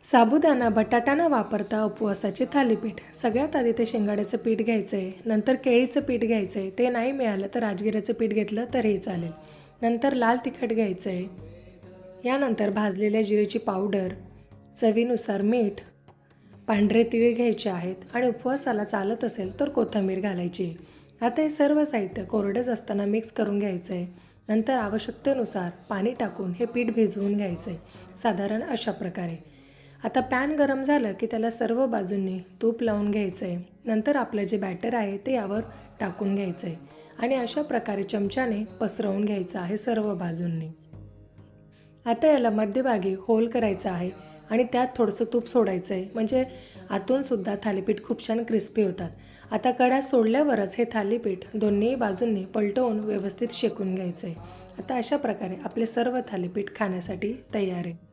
साबुदाणा बटाटा न वापरता उपवासाचे थालीपीठ. सगळ्यात आधी ते शेंगाड्याचं पीठ घ्यायचं आहे, नंतर केळीचं पीठ घ्यायचं आहे, ते नाही मिळालं तर राजगिऱ्याचं पीठ घेतलं तरीही चालेल. नंतर लाल तिखट घ्यायचं आहे, यानंतर भाजलेल्या जिरेची पावडर, चवीनुसार मीठ, पांढरे तीळ घ्यायचे आहेत आणि उपवासाला चालत असेल तर कोथिंबीर घालायची. आता हे सर्व साहित्य कोरडंच असताना मिक्स करून घ्यायचं आहे. नंतर आवश्यकतेनुसार पाणी टाकून हे पीठ भिजवून घ्यायचं आहे, साधारण अशा प्रकारे. आता पॅन गरम झालं की त्याला सर्व बाजूंनी तूप लावून घ्यायचं आहे. नंतर आपलं जे बॅटर आहे ते यावर टाकून घ्यायचं आहे आणि अशा प्रकारे चमच्याने पसरवून घ्यायचं आहे सर्व बाजूंनी. आता याला मध्यभागी होल करायचं आहे आणि त्यात थोडंसं तूप सोडायचं आहे, म्हणजे आतूनसुद्धा थालीपीठ खूप छान क्रिस्पी होतात. आता कढा सोडल्यावरच हे थालीपीठ दोन्ही बाजूंनी पलटवून व्यवस्थित शेकून घ्यायचं आहे. आता अशा प्रकारे आपले सर्व थालीपीठ खाण्यासाठी तयार आहे.